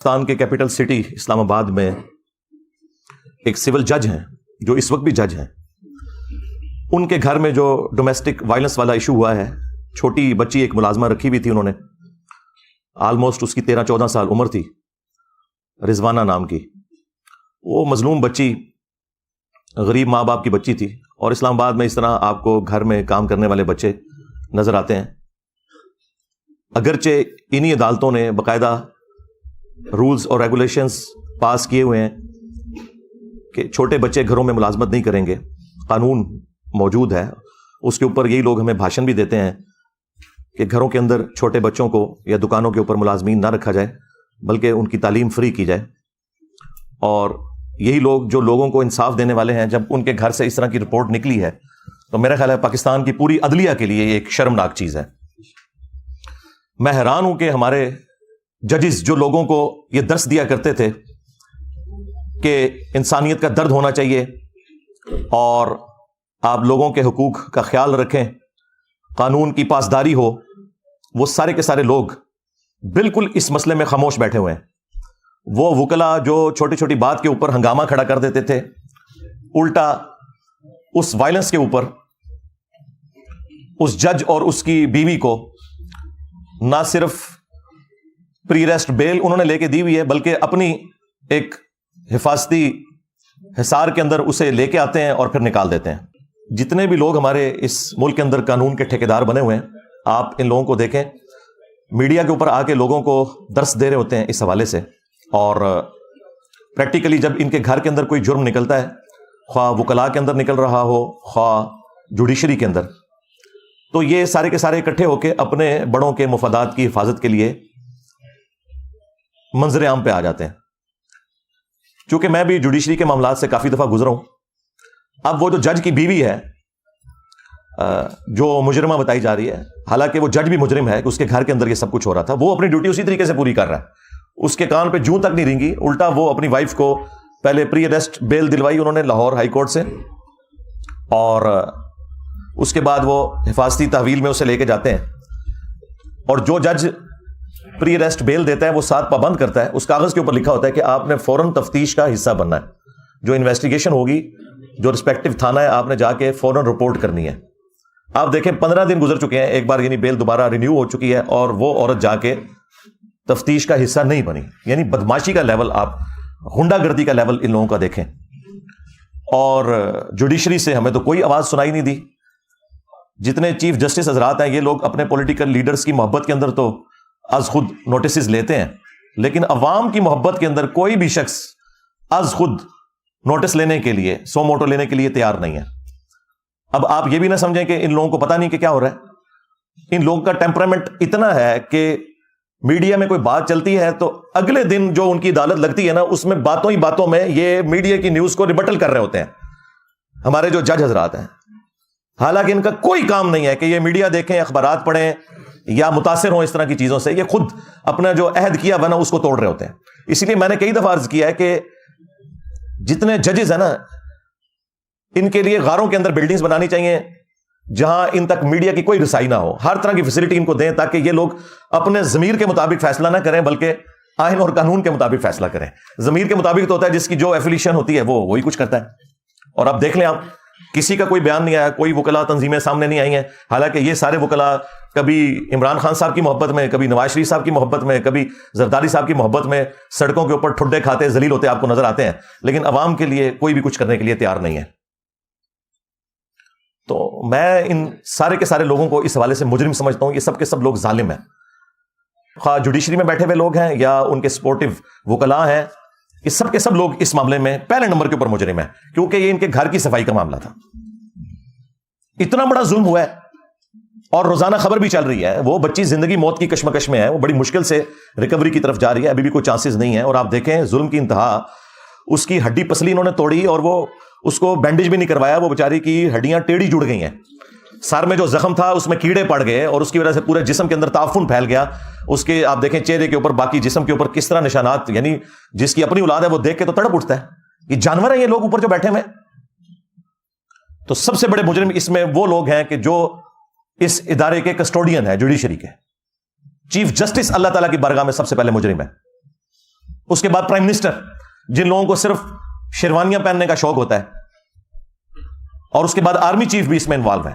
پاکستان کے capital city اسلام آباد میں ایک سول جج ہیں جو اس وقت بھی جج ہیں. ان کے گھر میں جو ڈومیسٹک وائلنس والا ایشو ہوا ہے، چھوٹی بچی ایک ملازمہ رکھی ہوئی تھی انہوں نے، آلموسٹ اس کی 13-14 سال عمر تھی، رضوانہ نام کی. وہ مظلوم بچی غریب ماں باپ کی بچی تھی، اور اسلام آباد میں اس طرح آپ کو گھر میں کام کرنے والے بچے نظر آتے ہیں. اگرچہ انہی عدالتوں نے باقاعدہ رولز اور ریگولیشنز پاس کیے ہوئے ہیں کہ چھوٹے بچے گھروں میں ملازمت نہیں کریں گے، قانون موجود ہے. اس کے اوپر یہی لوگ ہمیں بھاشن بھی دیتے ہیں کہ گھروں کے اندر چھوٹے بچوں کو یا دکانوں کے اوپر ملازمین نہ رکھا جائے، بلکہ ان کی تعلیم فری کی جائے. اور یہی لوگ جو لوگوں کو انصاف دینے والے ہیں، جب ان کے گھر سے اس طرح کی رپورٹ نکلی ہے تو میرا خیال ہے پاکستان کی پوری عدلیہ کے لیے یہ ایک شرمناک چیز ہے. میں حیران ہوں کہ ہمارے ججز جو لوگوں کو یہ درس دیا کرتے تھے کہ انسانیت کا درد ہونا چاہیے اور آپ لوگوں کے حقوق کا خیال رکھیں، قانون کی پاسداری ہو، وہ سارے کے سارے لوگ بالکل اس مسئلے میں خاموش بیٹھے ہوئے ہیں. وہ وکلا جو چھوٹی چھوٹی بات کے اوپر ہنگامہ کھڑا کر دیتے تھے، الٹا اس وائلنس کے اوپر اس جج اور اس کی بیوی کو نہ صرف پری ریسٹ بیل انہوں نے لے کے دی ہوئی ہے، بلکہ اپنی ایک حفاظتی حصار کے اندر اسے لے کے آتے ہیں اور پھر نکال دیتے ہیں. جتنے بھی لوگ ہمارے اس ملک کے اندر قانون کے ٹھیکیدار بنے ہوئے ہیں، آپ ان لوگوں کو دیکھیں، میڈیا کے اوپر آ کے لوگوں کو درس دے رہے ہوتے ہیں اس حوالے سے. اور پریکٹیکلی جب ان کے گھر کے اندر کوئی جرم نکلتا ہے، خواہ وکلاء کے اندر نکل رہا ہو، خواہ جوڈیشری کے اندر، تو یہ سارے کے سارے اکٹھے ہو کے اپنے بڑوں کے مفادات کی حفاظت کے لیے منظر عام پہ آ جاتے ہیں. چونکہ میں بھی جوڈیشری کے معاملات سے کافی دفعہ گزرا ہوں. اب وہ جو جج کی بیوی ہے جو مجرمہ بتائی جا رہی ہے، حالانکہ وہ جج بھی مجرم ہے کہ اس کے گھر کے اندر یہ سب کچھ ہو رہا تھا، وہ اپنی ڈیوٹی اسی طریقے سے پوری کر رہا ہے. اس کے کان پہ جوں تک نہیں رینگی، الٹا وہ اپنی وائف کو پہلے پری اریسٹ بیل دلوائی انہوں نے لاہور ہائی کورٹ سے، اور اس کے بعد وہ حفاظتی تحویل میں اسے لے کے جاتے ہیں. اور جو جج پری اریسٹ بیل دیتا ہے وہ ساتھ پابند کرتا ہے، اس کاغذ کے اوپر لکھا ہوتا ہے کہ آپ نے فوراً تفتیش کا حصہ بننا ہے. جو انویسٹیگیشن ہوگی، جو رسپیکٹو تھانہ ہے، آپ نے جا کے فوراً رپورٹ کرنی ہے. آپ دیکھیں 15 دن گزر چکے ہیں، ایک بار یعنی بیل دوبارہ رینیو ہو چکی ہے، اور وہ عورت جا کے تفتیش کا حصہ نہیں بنی. یعنی بدماشی کا لیول، آپ غنڈہ گردی کا لیول ان لوگوں کا دیکھیں. اور جوڈیشری سے ہمیں تو کوئی آواز سنائی نہیں دی. جتنے چیف جسٹس حضرات ہیں، یہ لوگ اپنے پولیٹیکل لیڈرز کی محبت کے اندر تو از خود نوٹسز لیتے ہیں، لیکن عوام کی محبت کے اندر کوئی بھی شخص از خود نوٹس لینے کے لیے، سو موٹو لینے کے لیے تیار نہیں ہے. اب آپ یہ بھی نہ سمجھیں کہ ان لوگوں کو پتہ نہیں کہ کیا ہو رہا ہے. ان لوگوں کا ٹیمپرامنٹ اتنا ہے کہ میڈیا میں کوئی بات چلتی ہے تو اگلے دن جو ان کی عدالت لگتی ہے نا، اس میں باتوں ہی باتوں میں یہ میڈیا کی نیوز کو ریبٹل کر رہے ہوتے ہیں ہمارے جو جج حضرات ہیں. حالانکہ ان کا کوئی کام نہیں ہے کہ یہ میڈیا دیکھیں، اخبارات پڑھیں یا متاثر ہوں اس طرح کی چیزوں سے. یہ خود اپنا جو عہد کیا بنا اس کو توڑ رہے ہوتے ہیں. اسی لیے میں نے کئی دفعہ عرض کیا ہے کہ جتنے ججز ہیں نا، ان کے لیے غاروں کے اندر بلڈنگز بنانی چاہیے جہاں ان تک میڈیا کی کوئی رسائی نہ ہو. ہر طرح کی فیسلٹی ان کو دیں تاکہ یہ لوگ اپنے ضمیر کے مطابق فیصلہ نہ کریں، بلکہ آئین اور قانون کے مطابق فیصلہ کریں. ضمیر کے مطابق تو ہوتا ہے جس کی جو ایفیلیشن ہوتی ہے وہ وہی کچھ کرتا ہے. اور اب دیکھ لیں، آپ کسی کا کوئی بیان نہیں آیا، کوئی وکلا تنظیمیں سامنے نہیں آئی ہیں. حالانکہ یہ سارے وکلا کبھی عمران خان صاحب کی محبت میں، کبھی نواز شریف صاحب کی محبت میں، کبھی زرداری صاحب کی محبت میں سڑکوں کے اوپر ٹھڈے کھاتے ذلیل ہوتے آپ کو نظر آتے ہیں، لیکن عوام کے لیے کوئی بھی کچھ کرنے کے لیے تیار نہیں ہے. تو میں ان سارے کے سارے لوگوں کو اس حوالے سے مجرم سمجھتا ہوں. یہ سب کے سب لوگ ظالم ہیں، خواہ جوڈیشری میں بیٹھے ہوئے لوگ ہیں یا ان کے سپورٹو وکلاء ہیں. یہ سب کے سب لوگ اس معاملے میں پہلے نمبر کے اوپر مجرم ہیں، کیونکہ یہ ان کے گھر کی صفائی کا معاملہ تھا. اتنا بڑا ظلم ہوا ہے اور روزانہ خبر بھی چل رہی ہے. وہ بچی زندگی موت کی کشمکش میں ہے، وہ بڑی مشکل سے ریکوری کی طرف جا رہی ہے، ابھی بھی کوئی چانسز نہیں ہے. اور آپ دیکھیں ظلم کی انتہا، اس کی ہڈی پسلی انہوں نے توڑی اور وہ اس کو بینڈیج بھی نہیں کروایا. وہ بیچاری کی ہڈیاں ٹیڑھی جڑ گئی ہیں. سر میں جو زخم تھا اس میں کیڑے پڑ گئے اور اس کی وجہ سے پورے جسم کے اندر تعفن پھیل گیا. اس کے آپ دیکھیں چہرے کے اوپر، باقی جسم کے اوپر کس طرح نشانات. یعنی جس کی اپنی اولاد ہے وہ دیکھ کے تو تڑپ اٹھتا ہے. یہ جانور ہیں یہ لوگ اوپر جو بیٹھے ہوئے. تو سب سے بڑے مجرم اس میں وہ لوگ ہیں کہ جو اس ادارے کے کسٹوڈین ہے، جوڈیشری کے چیف جسٹس اللہ تعالیٰ کی بارگاہ میں سب سے پہلے مجرم ہے. اس کے بعد پرائم منسٹر، جن لوگوں کو صرف شیروانیاں پہننے کا شوق ہوتا ہے، اور اس کے بعد آرمی چیف بھی اس میں انوالو ہے،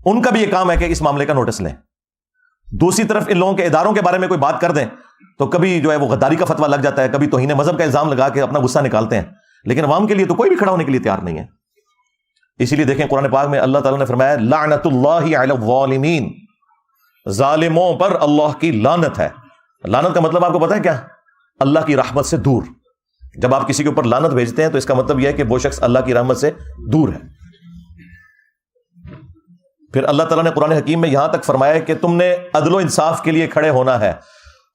ان کا بھی یہ کام ہے کہ اس معاملے کا نوٹس لیں۔ دوسری طرف ان لوگوں کے اداروں کے بارے میں کوئی بات کر دیں تو کبھی جو ہے وہ غداری کا فتویٰ لگ جاتا ہے، کبھی توہین مذہب کا الزام لگا کے اپنا غصہ نکالتے ہیں، لیکن عوام کے لیے تو کوئی بھی کھڑا ہونے کے لیے تیار نہیں ہے۔ اسی لیے دیکھیں قرآن پاک میں اللہ تعالیٰ نے فرمایا لعنت اللہ علی الظالمین، ظالموں پر اللہ کی لعنت ہے۔ لعنت کا مطلب آپ کو پتا ہے کیا؟ اللہ کی رحمت سے دور۔ جب آپ کسی کے اوپر لعنت بھیجتے ہیں تو اس کا مطلب یہ ہے کہ وہ شخص اللہ کی رحمت سے دور ہے۔ پھر اللہ تعالیٰ نے قرآن حکیم میں یہاں تک فرمایا کہ تم نے عدل و انصاف کے لیے کھڑے ہونا ہے،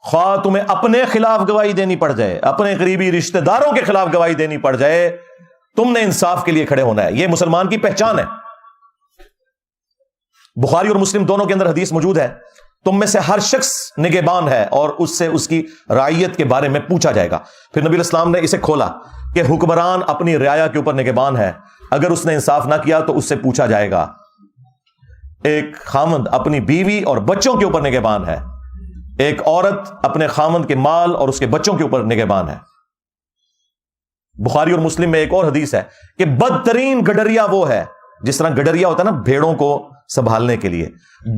خواہ تمہیں اپنے خلاف گواہی دینی پڑ جائے، اپنے قریبی رشتہ داروں کے خلاف گواہی دینی پڑ جائے، تم نے انصاف کے لیے کھڑے ہونا ہے۔ یہ مسلمان کی پہچان ہے۔ بخاری اور مسلم دونوں کے اندر حدیث موجود ہے، تم میں سے ہر شخص نگہبان ہے اور اس سے اس کی رعیت کے بارے میں پوچھا جائے گا۔ پھر نبی الاسلام نے اسے کھولا کہ حکمران اپنی رعایا کے اوپر نگہبان ہے، اگر اس نے انصاف نہ کیا تو اس سے پوچھا جائے گا۔ ایک خامند اپنی بیوی اور بچوں کے اوپر نگہبان ہے، ایک عورت اپنے خامند کے مال اور اس کے بچوں کے اوپر نگہبان ہے۔ بخاری اور مسلم میں ایک اور حدیث ہے کہ بدترین گڈریا وہ ہے، جس طرح گڈریا ہوتا ہے نا بھیڑوں کو سنبھالنے کے لیے،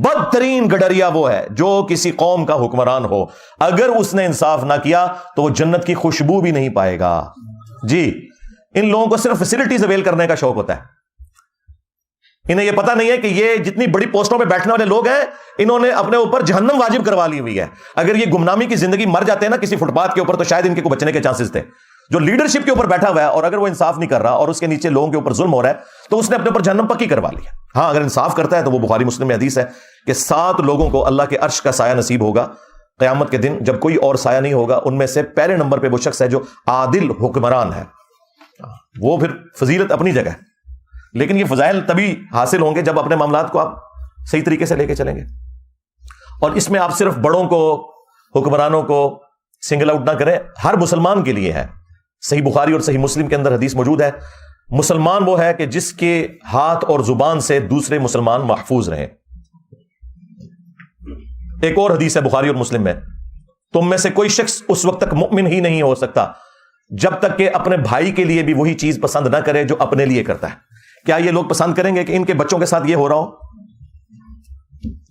بدترین گڈریا وہ ہے جو کسی قوم کا حکمران ہو، اگر اس نے انصاف نہ کیا تو وہ جنت کی خوشبو بھی نہیں پائے گا۔ جی، ان لوگوں کو صرف فیسلٹیز اویل کرنے کا شوق ہوتا ہے، انہیں یہ پتا نہیں ہے کہ یہ جتنی بڑی پوسٹوں پہ بیٹھنے والے لوگ ہیں انہوں نے اپنے اوپر جہنم واجب کروا لی ہوئی ہے۔ اگر یہ گمنامی کی زندگی مر جاتے ہیں نا کسی فٹ پاتھ کے اوپر تو شاید ان کے کو بچنے کے چانسز تھے۔ جو لیڈرشپ کے اوپر بیٹھا ہوا ہے اور اگر وہ انصاف نہیں کر رہا اور اس کے نیچے لوگوں کے اوپر ظلم ہو رہا ہے تو اس نے اپنے اوپر جہنم پکی کروا لی ہے۔ ہاں، اگر انصاف کرتا ہے تو وہ بخاری مسلم میں حدیث ہے کہ 7 لوگوں کو اللہ کے عرش کا سایہ نصیب ہوگا قیامت کے دن، جب کوئی اور سایہ نہیں ہوگا۔ ان میں سے پہلے نمبر پہ وہ شخص ہے جو عادل حکمران ہے۔ وہ پھر فضیلت اپنی جگہ ہے، لیکن یہ فضائل تبھی حاصل ہوں گے جب اپنے معاملات کو آپ صحیح طریقے سے لے کے چلیں گے۔ اور اس میں آپ صرف بڑوں کو، حکمرانوں کو سنگل آؤٹ نہ کریں، ہر مسلمان کے لیے ہے۔ صحیح بخاری اور صحیح مسلم کے اندر حدیث موجود ہے، مسلمان وہ ہے کہ جس کے ہاتھ اور زبان سے دوسرے مسلمان محفوظ رہیں۔ ایک اور حدیث ہے بخاری اور مسلم میں، تم میں سے کوئی شخص اس وقت تک مؤمن ہی نہیں ہو سکتا جب تک کہ اپنے بھائی کے لیے بھی وہی چیز پسند نہ کرے جو اپنے لیے کرتا ہے۔ کیا یہ لوگ پسند کریں گے کہ ان کے بچوں کے ساتھ یہ ہو رہا ہو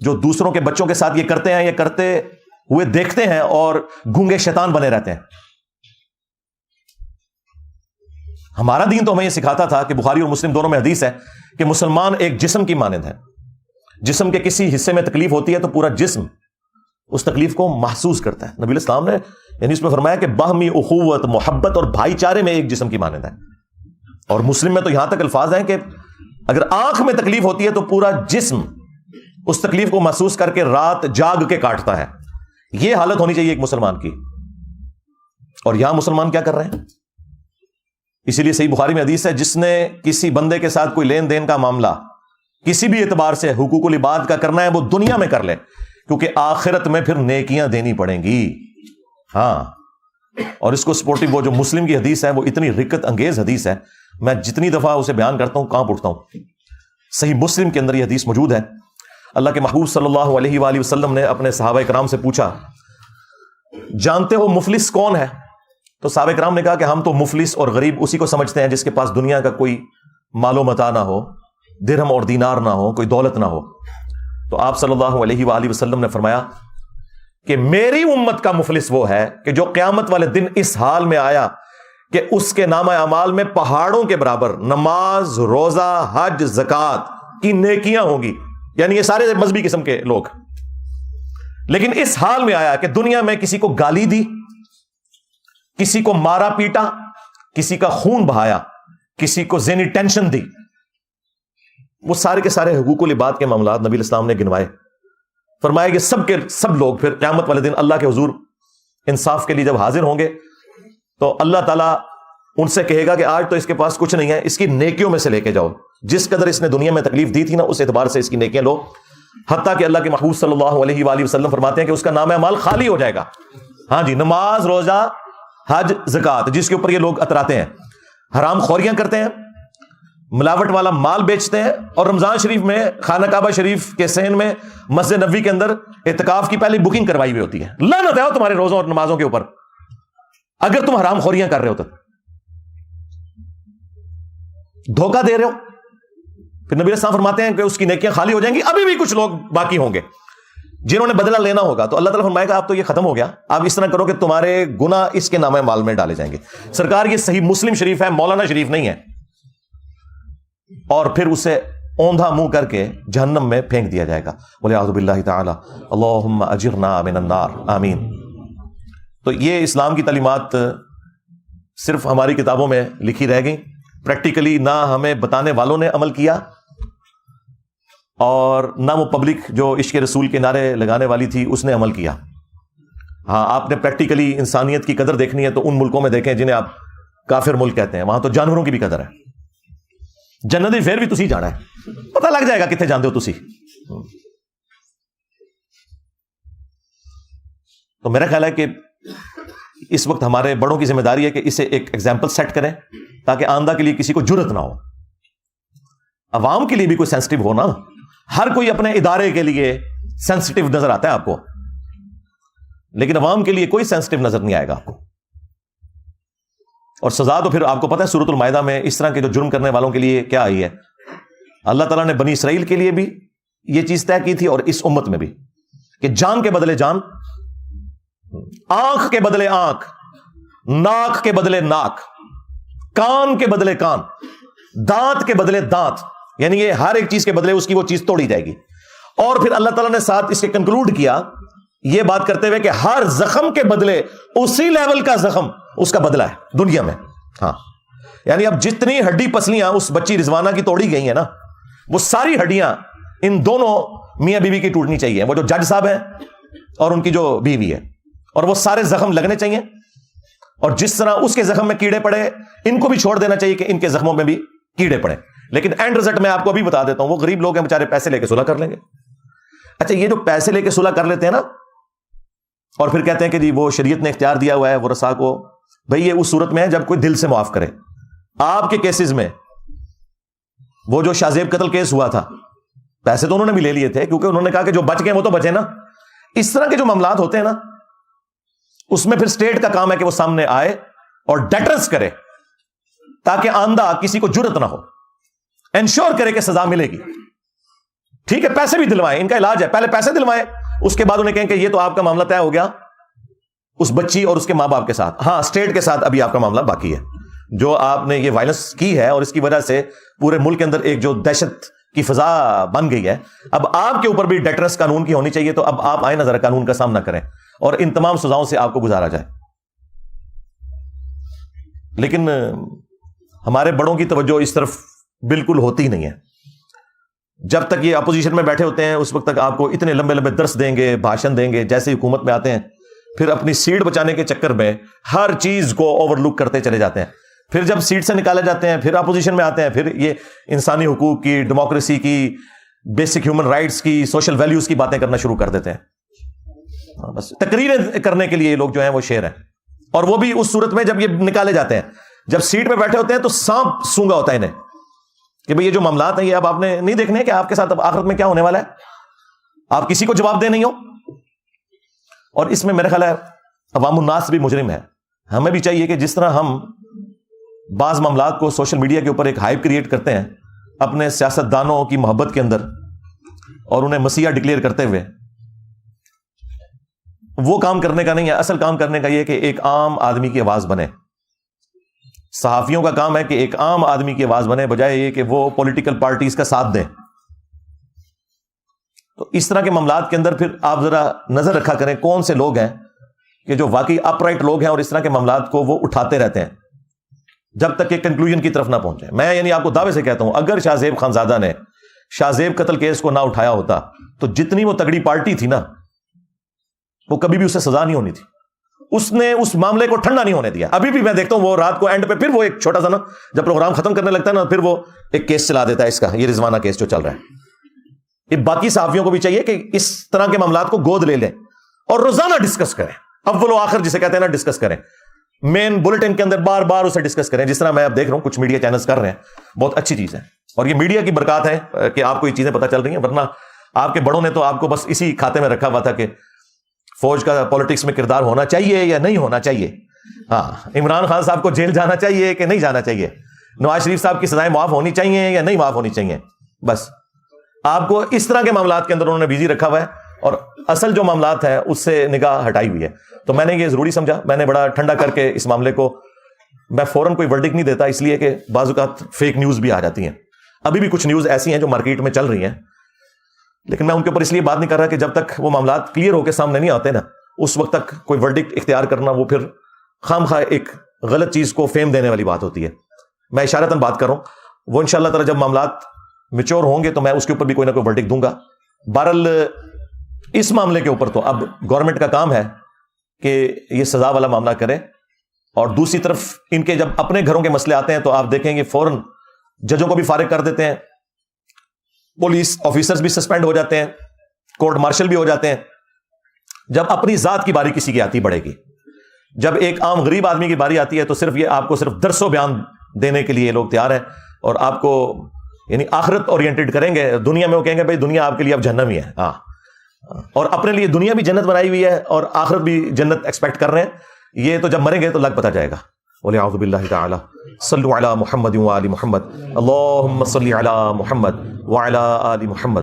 جو دوسروں کے بچوں کے ساتھ یہ کرتے ہیں، یہ کرتے ہوئے دیکھتے ہیں اور گونگے شیطان بنے رہتے ہیں؟ ہمارا دین تو ہمیں یہ سکھاتا تھا کہ بخاری اور مسلم دونوں میں حدیث ہے کہ مسلمان ایک جسم کی مانند ہے، جسم کے کسی حصے میں تکلیف ہوتی ہے تو پورا جسم اس تکلیف کو محسوس کرتا ہے۔ نبی الاسلام نے یعنی اس میں فرمایا کہ باہمی اخوت، محبت اور بھائی چارے میں ایک جسم کی مانند ہے۔ اور مسلم میں تو یہاں تک الفاظ ہیں کہ اگر آنکھ میں تکلیف ہوتی ہے تو پورا جسم اس تکلیف کو محسوس کر کے رات جاگ کے کاٹتا ہے۔ یہ حالت ہونی چاہیے ایک مسلمان کی، اور یہاں مسلمان کیا کر رہے ہیں؟ اسی لیے صحیح بخاری میں حدیث ہے، جس نے کسی بندے کے ساتھ کوئی لین دین کا معاملہ کسی بھی اعتبار سے حقوق العباد کا کرنا ہے وہ دنیا میں کر لے، کیونکہ آخرت میں پھر نیکیاں دینی پڑیں گی۔ ہاں، اور اس کو سپورٹنگ وہ جو مسلم کی حدیث ہے وہ اتنی رکت انگیز حدیث ہے، میں جتنی دفعہ اسے بیان کرتا ہوں کانپ اٹھتا ہوں۔ صحیح مسلم کے اندر یہ حدیث موجود ہے، اللہ کے محبوب صلی اللہ علیہ وآلہ وسلم نے اپنے صحابہ کرام سے پوچھا، جانتے ہو مفلس کون ہے؟ تو صحابہ کرام نے کہا کہ ہم تو مفلس اور غریب اسی کو سمجھتے ہیں جس کے پاس دنیا کا کوئی مال و متاع نہ ہو، درہم اور دینار نہ ہو، کوئی دولت نہ ہو۔ تو آپ صلی اللہ علیہ وآلہ وسلم نے فرمایا کہ میری امت کا مفلس وہ ہے کہ جو قیامت والے دن اس حال میں آیا کہ اس کے نامہ اعمال میں پہاڑوں کے برابر نماز، روزہ، حج، زکوٰۃ کی نیکیاں ہوں گی، یعنی یہ سارے مذہبی قسم کے لوگ، لیکن اس حال میں آیا کہ دنیا میں کسی کو گالی دی، کسی کو مارا پیٹا، کسی کا خون بہایا، کسی کو ذہنی ٹینشن دی۔ وہ سارے کے سارے حقوق العباد کے معاملات نبی الاسلام نے گنوائے، فرمایا کہ سب کے سب لوگ پھر قیامت والے دن اللہ کے حضور انصاف کے لیے جب حاضر ہوں گے تو اللہ تعالیٰ ان سے کہے گا کہ آج تو اس کے پاس کچھ نہیں ہے، اس کی نیکیوں میں سے لے کے جاؤ، جس قدر اس نے دنیا میں تکلیف دی تھی نا اس اعتبار سے اس کی نیکیاں لو۔ حتیٰ کہ اللہ کے محبوب صلی اللہ علیہ وآلہ وسلم فرماتے ہیں کہ اس کا نام اعمال خالی ہو جائے گا۔ ہاں جی، نماز، روزہ، حج، زکوٰۃ جس کے اوپر یہ لوگ اتراتے ہیں، حرام خوریاں کرتے ہیں، ملاوٹ والا مال بیچتے ہیں، اور رمضان شریف میں خانہ کعبہ شریف کے صحن میں مسجد نبوی کے اندر اعتکاف کی پہلے بکنگ کروائی ہوئی ہوتی ہے۔ لعنت ہے تمہارے روزوں اور نمازوں کے اوپر۔ اگر تم حرام خوریاں کر رہے ہو تو دھوکہ دے رہے ہو. پھر نبی علیہ السلام فرماتے ہیں کہ اس کی نیکیاں خالی ہو جائیں گی, ابھی بھی کچھ لوگ باقی ہوں گے جنہوں نے بدلہ لینا ہوگا. تو اللہ تعالیٰ فرمائے گا اب تو یہ ختم ہو گیا, آپ اس طرح کرو کہ تمہارے گناہ اس کے نامہ مال میں ڈالے جائیں گے. سرکار یہ صحیح مسلم شریف ہے, مولانا شریف نہیں ہے. اور پھر اسے اوندھا منہ کر کے جہنم میں پھینک دیا جائے گا. وَلِعَوْذُ بِاللَّهِ تَعَالَى اللَّهُمَّ أَجِرْنَا مِنَ النَّارِ آمین. تو یہ اسلام کی تعلیمات صرف ہماری کتابوں میں لکھی رہ گئیں, پریکٹیکلی نہ ہمیں بتانے والوں نے عمل کیا, اور نہ وہ پبلک جو عشق رسول کے نعرے لگانے والی تھی اس نے عمل کیا. ہاں, آپ نے پریکٹیکلی انسانیت کی قدر دیکھنی ہے تو ان ملکوں میں دیکھیں جنہیں آپ کافر ملک کہتے ہیں, وہاں تو جانوروں کی بھی قدر ہے. جنتی پھر بھی تسی جانا ہے, پتہ لگ جائے گا کتنے جاندے ہو تسی. تو میرا خیال ہے کہ اس وقت ہمارے بڑوں کی ذمہ داری ہے کہ اسے ایک ایگزامپل سیٹ کریں تاکہ آئندہ کے لیے کسی کو جرت نہ ہو. عوام کے لیے بھی کوئی سینسٹیو ہو نا, ہر کوئی اپنے ادارے کے لیے سینسٹیو نظر آتا ہے آپ کو, لیکن عوام کے لیے کوئی سینسٹیو نظر نہیں آئے گا آپ کو. اور سزا تو پھر آپ کو پتہ ہے سورۃ المائدہ میں اس طرح کے جو جرم کرنے والوں کے لیے کیا آئی ہے. اللہ تعالیٰ نے بنی اسرائیل کے لیے بھی یہ چیز طے کی تھی اور اس امت میں بھی, کہ جان کے بدلے جان, آنکھ کے بدلے آنکھ, ناک کے بدلے ناک, کان کے بدلے کان, دانت کے بدلے دانت, یعنی یہ ہر ایک چیز کے بدلے اس کی وہ چیز توڑی جائے گی. اور پھر اللہ تعالیٰ نے ساتھ اس کے کنکلوڈ کیا یہ بات کرتے ہوئے کہ ہر زخم کے بدلے اسی لیول کا زخم اس کا بدلہ ہے دنیا میں. ہاں, یعنی اب جتنی ہڈی پسلیاں اس بچی رضوانہ کی توڑی گئی ہیں نا, وہ ساری ہڈیاں ان دونوں میاں بیوی کی ٹوٹنی چاہیے, وہ جو جج صاحب ہیں اور ان کی جو بیوی ہے, اور وہ سارے زخم لگنے چاہیے. اور جس طرح اس کے زخم میں کیڑے پڑے ان کو بھی چھوڑ دینا چاہیے کہ ان کے زخموں میں بھی کیڑے پڑے. لیکن اینڈ رزلٹ میں آپ کو ابھی بتا دیتا ہوں, وہ غریب لوگ ہیں بیچارے, پیسے لے کے صلح کر لیں گے. اچھا, یہ جو پیسے لے کے صلح کر لیتے ہیں نا اور پھر کہتے ہیں کہ جی وہ شریعت نے اختیار دیا ہوا ہے ورثاء کو, بھئی یہ اس صورت میں ہے جب کوئی دل سے معاف کرے. آپ کے کیسز میں وہ جو شاہ زیب قتل کیس ہوا تھا, پیسے تو انہوں نے بھی لے لیے تھے کیونکہ انہوں نے کہا کہ جو بچ گئے وہ تو بچے نا. اس طرح کے جو معاملات ہوتے ہیں نا, اس میں پھر اسٹیٹ کا کام ہے کہ وہ سامنے آئے اور ڈیٹرس کرے تاکہ آئندہ کسی کو جرت نہ ہو, انشور کرے کہ سزا ملے گی. ٹھیک ہے, پیسے بھی دلوائیں, ان کا علاج ہے, پہلے پیسے دلوائیں, اس کے بعد انہیں کہیں کہ یہ تو آپ کا معاملہ طے ہو گیا اس بچی اور اس کے ماں باپ کے ساتھ. ہاں, اسٹیٹ کے ساتھ ابھی آپ کا معاملہ باقی ہے. جو آپ نے یہ وائلنس کی ہے اور اس کی وجہ سے پورے ملک کے اندر ایک جو دہشت کی فضا بن گئی ہے, اب آپ کے اوپر بھی ڈیٹرس قانون کی ہونی چاہیے. تو اب آپ آئیں نظر قانون کا سامنا کریں اور ان تمام سزاؤں سے آپ کو گزارا جائے. لیکن ہمارے بڑوں کی توجہ اس طرف بالکل ہوتی نہیں ہے. جب تک یہ اپوزیشن میں بیٹھے ہوتے ہیں اس وقت تک آپ کو اتنے لمبے لمبے درس دیں گے, بھاشن دیں گے. جیسے حکومت میں آتے ہیں پھر اپنی سیٹ بچانے کے چکر میں ہر چیز کو اوور لک کرتے چلے جاتے ہیں. پھر جب سیٹ سے نکالے جاتے ہیں پھر اپوزیشن میں آتے ہیں, پھر یہ انسانی حقوق کی, ڈیموکریسی کی, بیسک ہیومن رائٹس کی, سوشل ویلیوز کی باتیں کرنا شروع کر دیتے ہیں. بس تقریریں کرنے کے لیے یہ لوگ جو ہیں وہ شیر ہیں. اور وہ بھی اس صورت میں جب یہ نکالے جاتے ہیں, جب سیٹ پہ بیٹھے ہوتے ہیں تو سانپ سونگا ہوتا ہے انہیں کہ بھئی یہ جو معاملات ہیں یہ اب آپ نے نہیں دیکھنے کہ آپ کے ساتھ اب آخرت میں کیا ہونے والا ہے, آپ کسی کو جواب دے نہیں ہو. اور اس میں میرا خیال ہے عوام الناس بھی مجرم ہے. ہمیں بھی چاہیے کہ جس طرح ہم بعض معاملات کو سوشل میڈیا کے اوپر ایک ہائپ کریٹ کرتے ہیں اپنے سیاست دانوں کی محبت کے اندر اور انہیں مسیحا ڈکلیئر کرتے ہوئے, وہ کام کرنے کا نہیں ہے. اصل کام کرنے کا یہ کہ ایک عام آدمی کی آواز بنے. صحافیوں کا کام ہے کہ ایک عام آدمی کی آواز بنے, بجائے یہ کہ وہ پولیٹیکل پارٹیز کا ساتھ دیں. تو اس طرح کے معاملات کے اندر پھر آپ ذرا نظر رکھا کریں کون سے لوگ ہیں کہ جو واقعی اپ رائٹ لوگ ہیں اور اس طرح کے معاملات کو وہ اٹھاتے رہتے ہیں جب تک کہ کنکلوژن کی طرف نہ پہنچے. میں یعنی آپ کو دعوے سے کہتا ہوں اگر شاہ زیب خانزادہ نے شاہ زیب قتل کیس کو نہ اٹھایا ہوتا تو جتنی وہ تگڑی پارٹی تھی نا وہ کبھی بھی اسے سزا نہیں ہونی تھی. اس نے اس معاملے کو ٹھنڈا نہیں ہونے دیا. ابھی بھی میں دیکھتا ہوں وہ رات کو اینڈ پہ پھر وہ ایک چھوٹا سا نا جب پروگرام ختم کرنے لگتا ہے نا پھر وہ ایک کیس چلا دیتا ہے اس کا, یہ رضوانہ کیس جو چل رہا ہے. یہ باقی صحافیوں کو بھی چاہیے کہ اس طرح کے معاملات کو گود لے لیں اور روزانہ ڈسکس کریں, اول و آخر جسے کہتے ہیں نا ڈسکس کریں, مین بلٹن کے اندر بار بار اسے ڈسکس کریں. جس طرح میں اب دیکھ رہا ہوں کچھ میڈیا چینلز کر رہے ہیں, بہت اچھی چیز ہے اور یہ میڈیا کی برکات ہے کہ آپ کو یہ چیزیں پتہ چل رہی ہیں. ورنہ آپ کے بڑوں نے تو آپ کو بس اسی کھاتے میں رکھا ہوا تھا کہ فوج کا پالیٹکس میں کردار ہونا چاہیے یا نہیں ہونا چاہیے. ہاں عمران خان صاحب کو جیل جانا چاہیے کہ نہیں جانا چاہیے, نواز شریف صاحب کی سزائیں معاف ہونی چاہیے یا نہیں معاف ہونی چاہیے. بس آپ کو اس طرح کے معاملات کے اندر انہوں نے بزی رکھا ہوا ہے اور اصل جو معاملات ہیں اس سے نگاہ ہٹائی ہوئی ہے. تو میں نے یہ ضروری سمجھا, میں نے بڑا ٹھنڈا کر کے اس معاملے کو, میں فوراً کوئی ورڈکٹ نہیں دیتا اس لیے کہ بعض اوقات فیک نیوز بھی آ جاتی ہیں. ابھی بھی کچھ نیوز ایسی ہیں جو مارکیٹ میں چل رہی ہیں, لیکن میں ان کے اوپر اس لیے بات نہیں کر رہا کہ جب تک وہ معاملات کلیئر ہو کے سامنے نہیں آتے نا, اس وقت تک کوئی ورڈکٹ اختیار کرنا وہ پھر خام خواہ ایک غلط چیز کو فیم دینے والی بات ہوتی ہے. میں اشارتاً بات کر رہا ہوں, وہ انشاءاللہ تعالی جب معاملات میچور ہوں گے تو میں اس کے اوپر بھی کوئی نہ کوئی ورڈکٹ دوں گا. بہرحال اس معاملے کے اوپر تو اب گورنمنٹ کا کام ہے کہ یہ سزا والا معاملہ کرے, اور دوسری طرف ان کے جب اپنے گھروں کے مسئلے آتے ہیں تو آپ دیکھیں گے فوراً ججوں کو بھی فارغ کر دیتے ہیں, پولیس آفیسرز بھی سسپینڈ ہو جاتے ہیں, کورٹ مارشل بھی ہو جاتے ہیں. جب اپنی ذات کی باری کسی کی آتی بڑھے گی, جب ایک عام غریب آدمی کی باری آتی ہے تو صرف یہ آپ کو صرف درس و بیان دینے کے لیے یہ لوگ تیار ہیں, اور آپ کو یعنی آخرت اورینٹڈ کریں گے. دنیا میں وہ کہیں گے بھائی دنیا آپ کے لیے اب جہنم ہی ہے, ہاں, اور اپنے لیے دنیا بھی جنت بنائی ہوئی ہے اور آخرت بھی جنت ایکسپیکٹ کر رہے ہیں. یہ تو جب مریں گے تو لگ پتہ جائے گا. وَلِعَوْذُ بِاللَّهِ تَعَالَى صلوا علی محمد وآل محمد اللہم صلی علی محمد وعلی آل محمد.